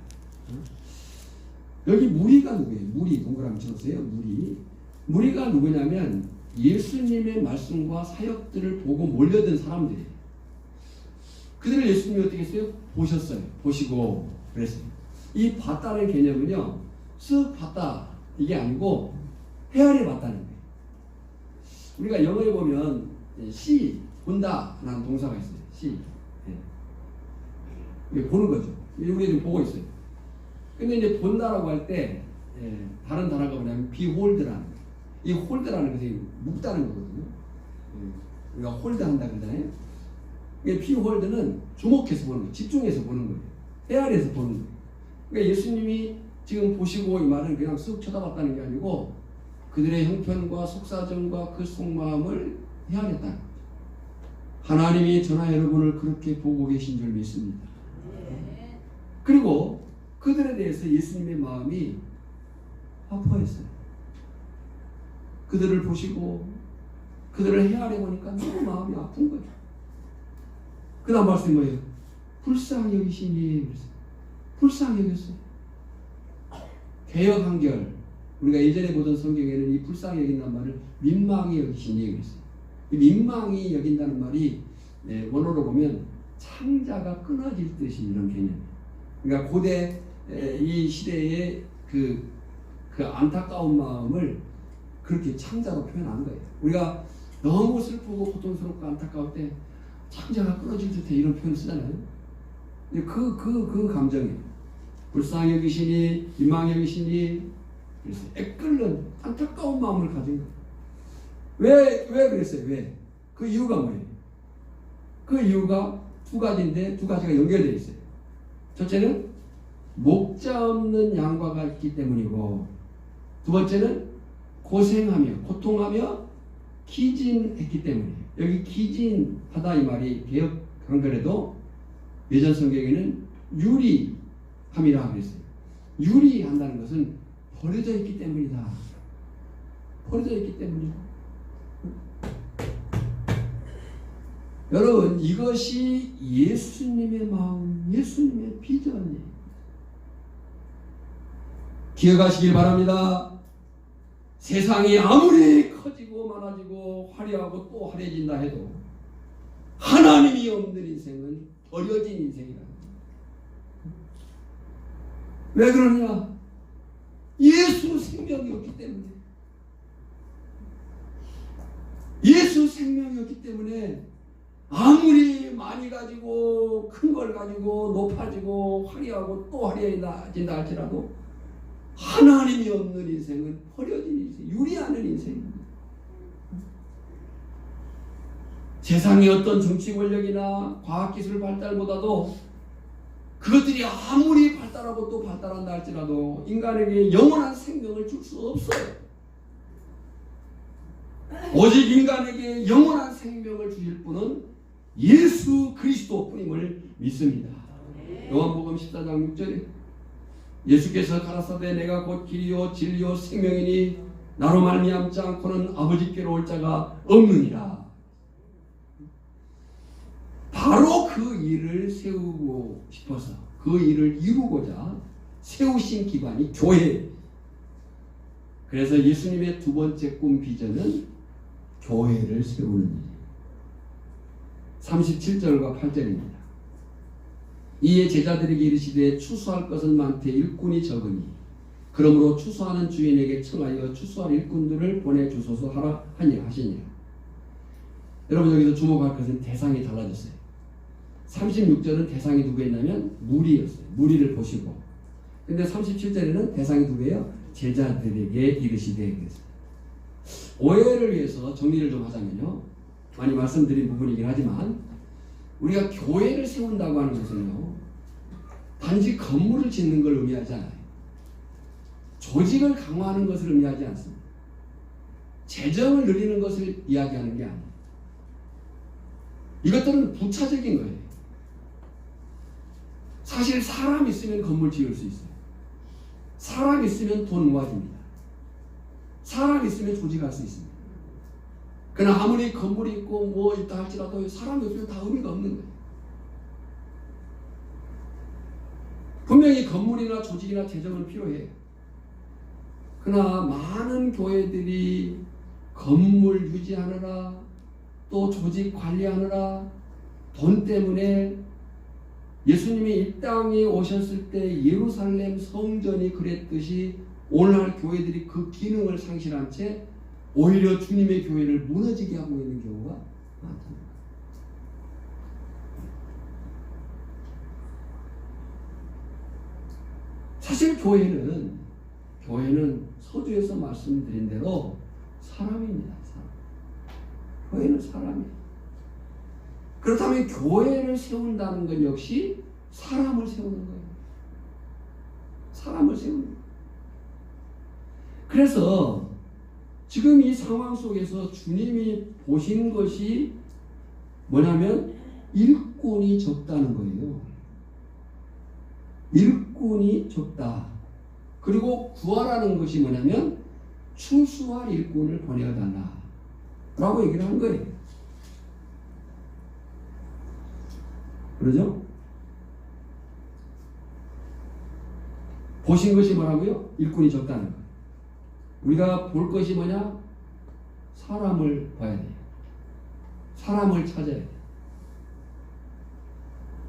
여기 무리가 누구예요? 무리 동그라미 쳐주세요. 무리가 누구냐면 예수님의 말씀과 사역들을 보고 몰려든 사람들이에요. 그들을 예수님이 어떻게 했어요? 보셨어요. 보시고 그랬어요. 이 봤다는 개념은요, 쓱 봤다 이게 아니고 헤아려 봤다는 거예요. 우리가 영어에 보면 see, 본다라는 동사가 있어요. see. 예. 보는 거죠. 우리 지금 보고 있어요. 근데 이제 본다라고 할 때 다른 단어가 뭐냐면 behold라는 거예요. 이 hold라는 것이 묵다는 거거든요. 우리가 홀드한다 그러잖아요. behold는 주목해서 보는 거예요. 집중해서 보는 거예요. 헤아려서 보는 거예요. 그러니까 예수님이 지금 보시고 이 말은 그냥 쓱 쳐다봤다는 게 아니고 그들의 형편과 속사정과 그 속마음을 헤아렸다는 거죠. 하나님이 저나 여러분을 그렇게 보고 계신 줄 믿습니다. 그리고 그들에 대해서 예수님의 마음이 아파했어요. 그들을 보시고 그들을 헤아려 보니까 너무 마음이 아픈 거예요. 그 다음 말씀이 뭐예요? 불쌍히 여기시니 그랬어요. 불쌍히 여겼어요. 개역 한결 우리가 예전에 보던 성경에는 이 불쌍히 여긴다는 말을 민망히 여기시니 그랬어요. 이 민망히 여긴다는 말이 원어로 보면 창자가 끊어질 듯이 이런 개념이에요. 그러니까 고대 이 시대의 그 안타까운 마음을 그렇게 창자로 표현한 거예요. 우리가 너무 슬프고 고통스럽고 안타까울 때 창자가 끊어질 듯해 이런 표현을 쓰잖아요. 그 감정이에요. 불쌍히 여기시니 민망히 여기시니 그래서 애끓는 안타까운 마음을 가진 거예요. 왜 그랬어요? 왜? 그 이유가 뭐예요? 그 이유가 두 가지인데 두 가지가 연결되어 있어요. 첫째는 목자 없는 양과 같기 때문이고 두 번째는 고생하며 고통하며 기진했기 때문이에요. 여기 기진하다 이 말이 개역 한글에도 예전 성경에는 유리함이라 그랬어요. 유리한다는 것은 버려져 있기 때문이다. 버려져 있기 때문이다. 여러분 이것이 예수님의 마음, 예수님의 비전이에요. 기억하시길 바랍니다. 세상이 아무리 커지고 많아지고 화려하고 또 화려해진다 해도 하나님이 없는 인생은 버려진 인생이다. 왜 그러냐? 예수 생명이 없기 때문에. 예수 생명이 없기 때문에 아무리 많이 가지고 큰 걸 가지고 높아지고 화려하고 또 화려해진다 할지라도 하나님이 없는 인생은 버려진 인생, 유리하는 인생입니다. 세상의 어떤 정치 권력이나 과학기술 발달보다도 그것들이 아무리 발달하고 또 발달한다 할지라도 인간에게 영원한 생명을 줄 수 없어요. 오직 인간에게 영원한 생명을 주실 분은 예수 그리스도뿐임을 믿습니다. 요한복음 14장 6절에 예수께서 가라사대 내가 곧 길이요 진리요 생명이니 나로 말미암지 않고는 아버지께로 올 자가 없느니라. 바로 그 일을 세우고 싶어서 그 일을 이루고자 세우신 기반이 교회. 그래서 예수님의 두 번째 꿈 비전은 교회를 세우는 일이에요. 37절과 8절입니다. 이에 제자들에게 이르시되 추수할 것은 많되 일꾼이 적으니 그러므로 추수하는 주인에게 청하여 추수할 일꾼들을 보내주소서 하라 하시니라. 여러분 여기서 주목할 것은 대상이 달라졌어요. 36절은 대상이 누구였냐면 무리였어요. 무리를 보시고. 근데 37절에는 대상이 누구예요? 제자들에게 이르시되 그랬어요. 오해를 위해서 정리를 좀 하자면요. 많이 말씀드린 부분이긴 하지만 우리가 교회를 세운다고 하는 것은요. 단지 건물을 짓는 걸 의미하지 않아요. 조직을 강화하는 것을 의미하지 않습니다. 재정을 늘리는 것을 이야기하는 게 아니에요. 이것들은 부차적인 거예요. 사실 사람 있으면 건물 지을 수 있어요. 사람 있으면 돈 모아집니다. 사람 있으면 조직할 수 있습니다. 그러나 아무리 건물이 있고 뭐 있다 할지라도 사람이 없으면 다 의미가 없는 거예요. 분명히 건물이나 조직이나 재정은 필요해요. 그러나 많은 교회들이 건물 유지하느라 또 조직 관리하느라 돈 때문에 예수님이 이 땅에 오셨을 때 예루살렘 성전이 그랬듯이 오늘날 교회들이 그 기능을 상실한 채 오히려 주님의 교회를 무너지게 하고 있는 경우가 많답니다. 사실 교회는 서두에서 말씀드린 대로 사람입니다. 사람. 교회는 사람이에요. 그렇다면 교회를 세운다는 것 역시 사람을 세우는 거예요. 사람을 세우는 거예요. 그래서 지금 이 상황 속에서 주님이 보신 것이 뭐냐면 일꾼이 적다는 거예요. 일꾼이 적다. 그리고 구하라는 것이 뭐냐면 추수할 일꾼을 보내어달라 라고 얘기를 한 거예요. 그러죠? 보신 것이 뭐라고요? 일꾼이 적다는 거예요. 우리가 볼 것이 뭐냐? 사람을 봐야 돼요. 사람을 찾아야 돼요.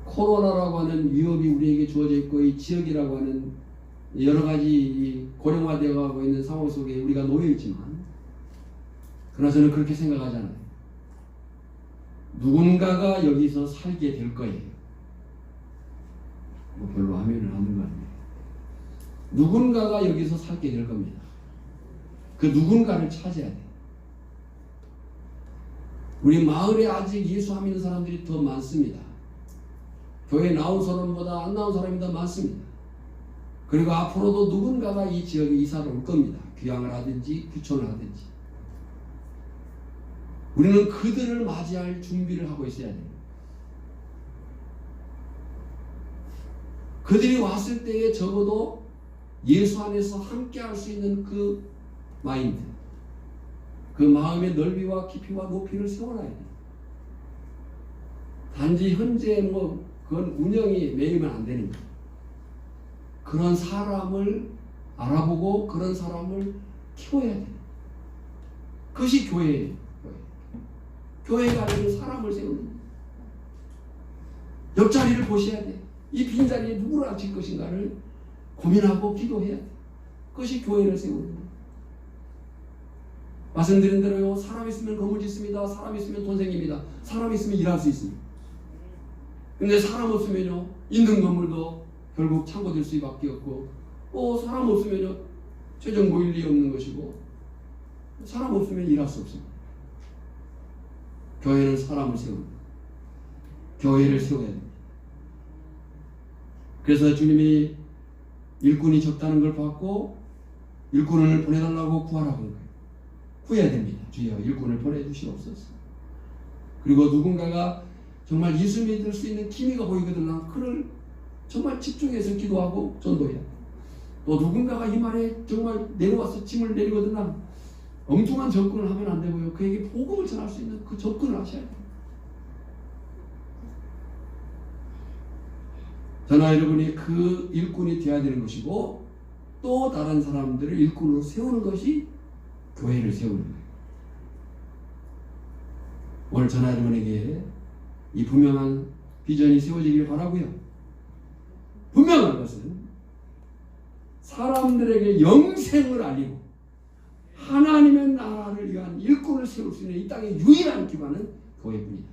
코로나라고 하는 위협이 우리에게 주어져 있고 이 지역이라고 하는 여러 가지 고령화되어 가고 있는 상황 속에 우리가 놓여 있지만 그러나 저는 그렇게 생각하잖아요. 누군가가 여기서 살게 될 거예요. 뭐 별로 하면은 하는 거 아니에요. 누군가가 여기서 살게 될 겁니다. 그 누군가를 찾아야 돼요. 우리 마을에 아직 예수 안 믿는 사람들이 더 많습니다. 교회 나온 사람보다 안 나온 사람이 더 많습니다. 그리고 앞으로도 누군가가 이 지역에 이사를 올 겁니다. 귀향을 하든지 귀촌을 하든지. 우리는 그들을 맞이할 준비를 하고 있어야 돼요. 그들이 왔을 때에 적어도 예수 안에서 함께 할 수 있는 그 마인드, 그 마음의 넓이와 깊이와 높이를 세워놔야 돼요. 단지 현재 그건 운영이 매이면 안 되는 거예요. 그런 사람을 알아보고 그런 사람을 키워야 돼요. 그것이 교회예요. 교회가 아니면 사람을 세우는 거예요. 옆자리를 보셔야 돼요. 이 빈자리에 누구를 앉힐 것인가를 고민하고 기도해야 돼요. 그것이 교회를 세우는 거예요. 말씀드린 대로요. 사람 있으면 건물 짓습니다. 사람 있으면 돈 생깁니다. 사람 있으면 일할 수 있습니다. 근데 사람 없으면요. 있는 건물도 결국 창고될 수밖에 없고 사람 없으면요. 최종 모일 리 없는 것이고 사람 없으면 일할 수 없습니다. 교회는 사람을 세웁니다. 교회를 세워야 됩니다. 그래서 주님이 일꾼이 적다는 걸 봤고 일꾼을 보내달라고 구하라고 한 거예요. 구해야 됩니다. 주여 일꾼을 보내주시옵소서. 그리고 누군가가 정말 예수 믿을 수 있는 기미가 보이거든. 그를 정말 집중해서 기도하고 전도해야 돼. 또 누군가가 이 말에 정말 내려와서 짐을 내리거든. 엉뚱한 접근을 하면 안 되고요. 그에게 복음을 전할 수 있는 그 접근을 하셔야 돼요. 저나 여러분이 그 일꾼이 되어야 되는 것이고 또 다른 사람들을 일꾼으로 세우는 것이 교회를 세우는 거예요. 오늘 저나 여러분에게 이 분명한 비전이 세워지기를 바라고요. 분명한 것은 사람들에게 영생을 알리고 하나님의 나라를 위한 일꾼을 세울 수 있는 이 땅의 유일한 기반은 교회뿐이다.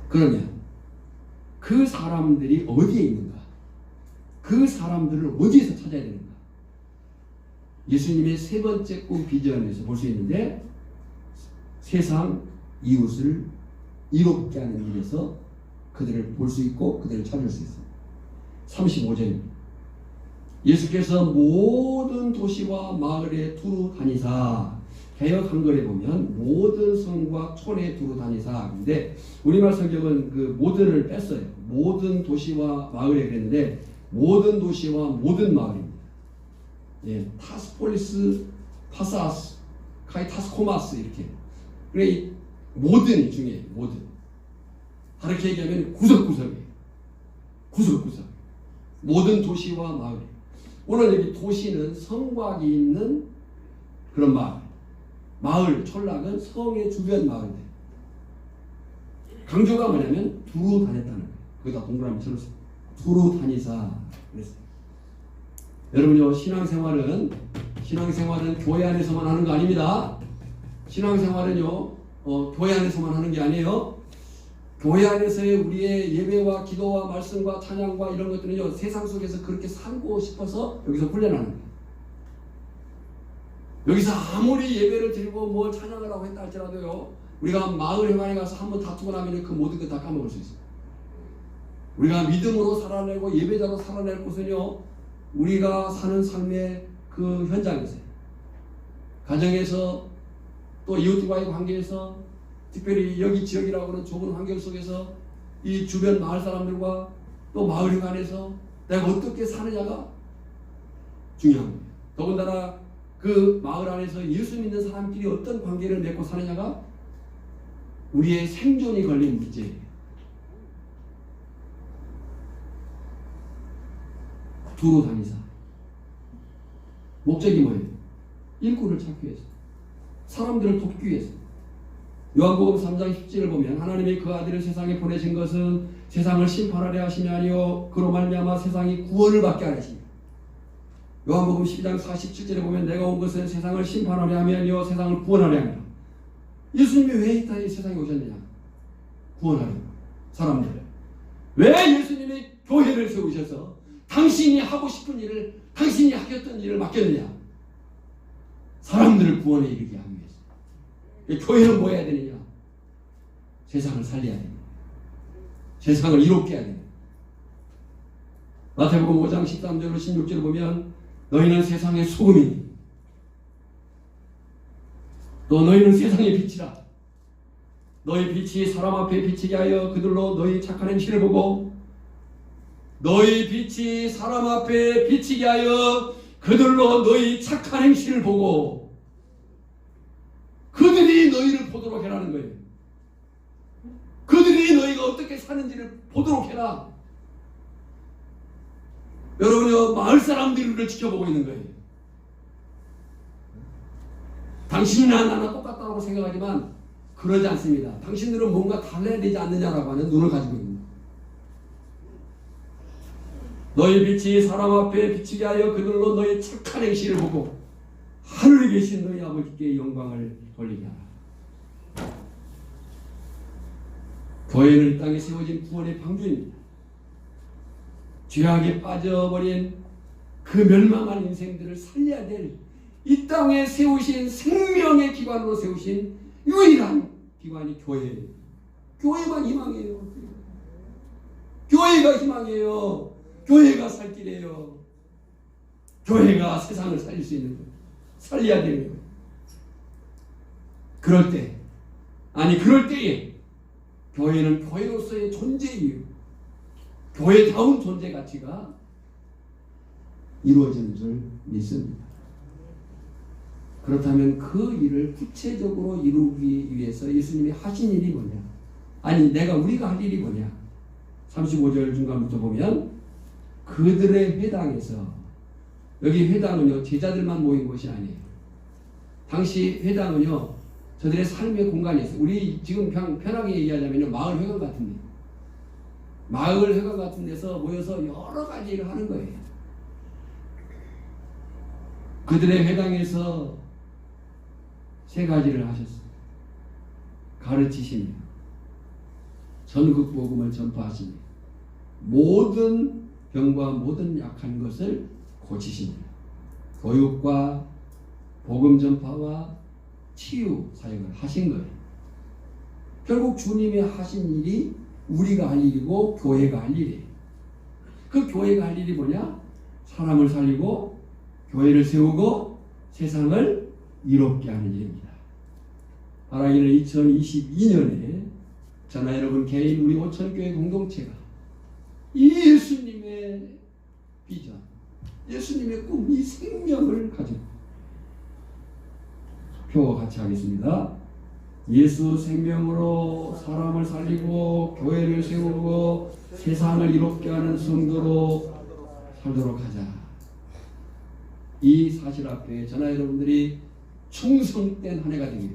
그러면 그 사람들이 어디에 있는가? 그 사람들을 어디에서 찾아야 되는가? 예수님의 세 번째 꿈 비전에서 볼 수 있는데 세상 이웃을 이롭게 하는 일에서 그들을 볼 수 있고 그들을 찾을 수 있습니다. 35절입니다. 예수께서 모든 도시와 마을에 두루 다니사 개역 한글에 보면 모든 성과 촌에 두루 다니사. 근데 우리말 성경은 그 모든을 뺐어요. 모든 도시와 마을에 그랬는데 모든 도시와 모든 마을입니다. 예, 타스폴리스, 파사스, 카이타스코마스 이렇게. 그래 모든 중에 모든. 다르게 얘기하면 구석구석이에요. 구석구석. 모든 도시와 마을. 오늘 여기 도시는 성곽이 있는 그런 마을. 마을, 촌락은 성의 주변 마을인데 강조가 뭐냐면 두루 다녔다는 거예요. 거기다 동그라미 쳐놓습니다. 두루 다니사 그랬어요. 여러분요, 신앙생활은 교회 안에서만 하는 거 아닙니다. 신앙생활은요 교회 안에서만 하는 게 아니에요. 교회 안에서의 우리의 예배와 기도와 말씀과 찬양과 이런 것들은요 세상 속에서 그렇게 살고 싶어서 여기서 훈련하는 거예요. 여기서 아무리 예배를 드리고 뭐 찬양을 하고 했다 할지라도요 우리가 마을 회관에 가서 한번 다투고 나면 그 모든 것 다 까먹을 수 있어요. 우리가 믿음으로 살아내고 예배자로 살아낼 곳은요 우리가 사는 삶의 그 현장에서요, 가정에서 또 이웃과의 관계에서, 특별히 여기 지역이라고 하는 좁은 환경 속에서 이 주변 마을 사람들과 또 마을 회관에서 내가 어떻게 사느냐가 중요한 거예요. 더군다나 그 마을 안에서 예수 믿는 사람끼리 어떤 관계를 맺고 사느냐가 우리의 생존이 걸린 문제예요. 두루 다니사. 목적이 뭐예요? 일꾼을 찾기 위해서, 사람들을 돕기 위해서. 요한복음 3장 10절을 보면 하나님이 그 아들을 세상에 보내신 것은 세상을 심판하려 하심이 아니요 그로 말미암아 세상이 구원을 받게 하려 하십니다. 요한복음 12장 47절에 보면 내가 온 것은 세상을 심판하려 함이 아니요 세상을 구원하려 함이라. 예수님이 왜 이 세상에 오셨느냐? 구원하려. 사람들. 왜 예수님이 교회를 세우셔서 당신이 하고 싶은 일을, 당신이 하겠던 일을 맡겼느냐? 사람들을 구원에 이르게 하기 위해서. 교회는 뭐 해야 되느냐? 세상을 살려야 됩니다. 세상을 이롭게 해야 됩니다. 마태복음 5장 13절로 16절을 보면 너희는 세상의 소금이니 또 너희는 세상의 빛이라. 너희 빛이 사람 앞에 비치게 하여 그들로 너희 착한 행실을 보고, 너희 빛이 사람 앞에 비치게 하여 그들로 너희 착한 행실을 보고 그들이 너희를 보도록 해라는 거예요. 그들이 너희가 어떻게 사는지를 보도록 해라. 여러분요, 마을 사람들을 지켜보고 있는 거예요. 당신이나 나나 똑같다고 생각하지만 그러지 않습니다. 당신들은 뭔가 달라야 되지 않느냐라고 하는 눈을 가지고 있습니다. 너희 빛이 사람 앞에 비치게 하여 그들로 너희 착한 행실을 보고 하늘에 계신 너희 아버지께 영광을 돌리게 하라. 교회는 이 땅에 세워진 구원의 방주입니다. 죄악에 빠져버린 그 멸망한 인생들을 살려야 될 이 땅에 세우신 생명의 기관으로 세우신 유일한 기관이 교회예요. 교회만 희망이에요. 교회가 희망이에요. 교회가 살 길이에요. 교회가 세상을 살릴 수 있는 것, 살려야 되는 것. 그럴 때에 교회는 교회로서의 존재이에요. 교회다운 존재 가치가 이루어지는 줄 믿습니다. 그렇다면 그 일을 구체적으로 이루기 위해서 예수님이 하신 일이 뭐냐? 아니 우리가 할 일이 뭐냐? 35절 중간부터 보면 그들의 회당에서, 여기 회당은요 제자들만 모인 곳이 아니에요. 당시 회당은요 저들의 삶의 공간이었어요. 우리 지금 편하게 얘기하자면요 마을 회관 같은 데, 마을 회관 같은 데서 모여서 여러 가지 일을 하는 거예요. 그들의 회당에서 세 가지를 하셨어요. 가르치시며, 전국 복음을 전파하시며, 모든 병과 모든 약한 것을 고치십니다. 교육과 복음 전파와 치유 사역을 하신 거예요. 결국 주님이 하신 일이 우리가 할 일이고 교회가 할 일이에요. 그 교회가 할 일이 뭐냐? 사람을 살리고 교회를 세우고 세상을 이롭게 하는 일입니다. 하나님은 2022년에 저나 여러분 개인 우리 오천교회 공동체가 예수님의 비전, 예수님의 꿈, 이 생명을 가지고 표와 같이 하겠습니다. 예수 생명으로 사람을 살리고 교회를 세우고 세상을 이롭게 하는 성도로 살도록 하자. 이 사실 앞에 저나 여러분들이 충성된 한 해가 되기를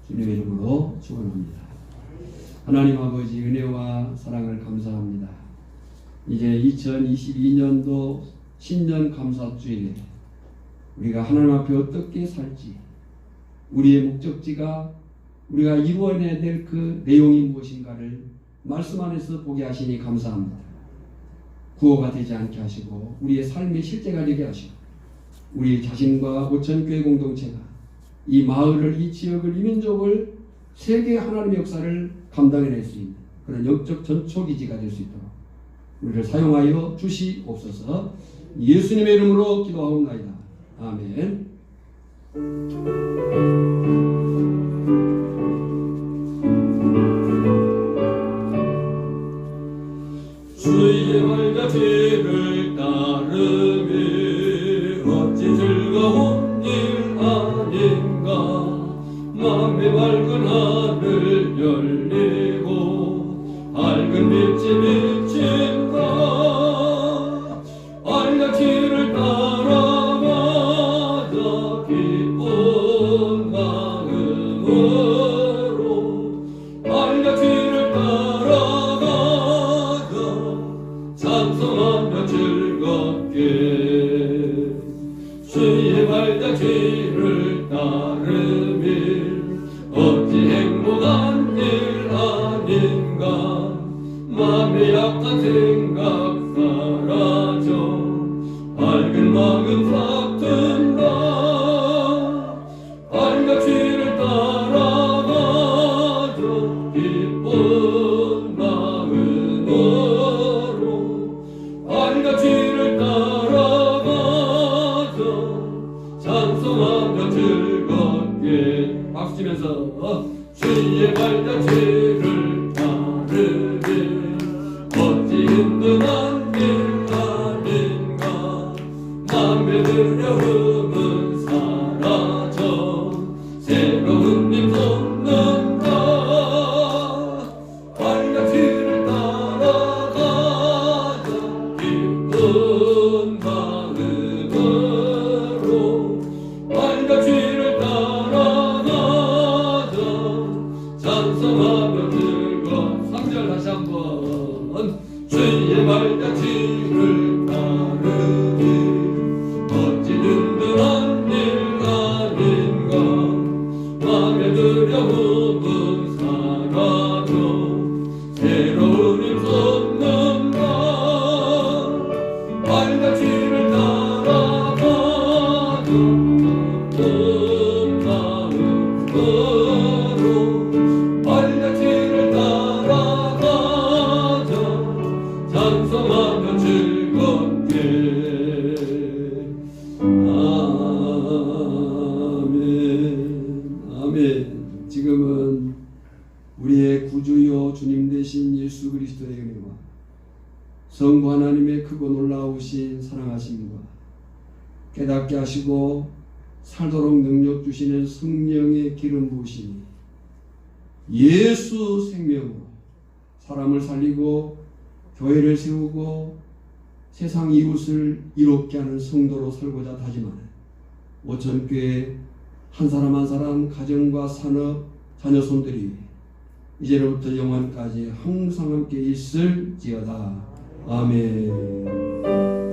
주님의 이름으로 축원합니다. 하나님 아버지 은혜와 사랑을 감사합니다. 이제 2022년도 신년 감사주일에 우리가 하나님 앞에 어떻게 살지, 우리의 목적지가 우리가 이루어내야 될 그 내용이 무엇인가를 말씀 안에서 보게 하시니 감사합니다. 구호가 되지 않게 하시고 우리의 삶의 실제가 되게 하시고 우리 자신과 오천교회 공동체가 이 마을을, 이 지역을, 이 민족을 세계 하나님의 역사를 감당해낼 수 있는 그런 영적 전초기지가 될 수 있도록 우리를 사용하여 주시옵소서. 예수님의 이름으로 기도하옵나이다. 아멘. 주의 말과 뒤를 따르니 어찌 즐거운 일 아닌가. 맘에 맑은 하늘 열리고 밝은 빛이 비친다. 알약길을 따라가자 기쁜 마음으로. 알약길을 따라가자 찬송하며 즐겁게. 주의 발자취를 따르밀 어찌 행복한 일 아닌가. 맘에 약한 생각 사라져 밝은 마음 싹 든다. 발자취를 따라가자 기쁜 마음으로. 발자취를 따라가자 찬송하며 즐겁게. 박수치면서 주의 발자취를 따르리 어찌 힘든한 일 아닌가. 맘의 두려움은 사라져 새로운 힘 솟는다. 발자취를 따라가자 기쁜 마음으로. 발자취를 따라가자 찬송하며 즐거. 3절 다시 한번. 주의 발자취를 따르니 어찌 든든한 일 아닌가. 맘의 두려움은 사라져 새로운 힘 솟는다. 발자취를 따라가자 기쁜 마음으로. 발자취를 따라가자 찬송하며 즐겁게. 아멘. 아멘. 지금은 우리의 구주요 주님 되신 예수 그리스도의 은혜와 성부 하나님의 크고 놀라우신 사랑하심과 깨닫게 하시고 살도록 능력 주시는 성령의 기름 부으심이 예수 생명으로 사람을 살리고 교회를 세우고 세상 이웃을 이롭게 하는 성도로 살고자 다짐하는 오천교회 한 사람 한 사람 가정과 산업 자녀손들이 이제로부터 영원까지 항상 함께 있을지어다. 아멘.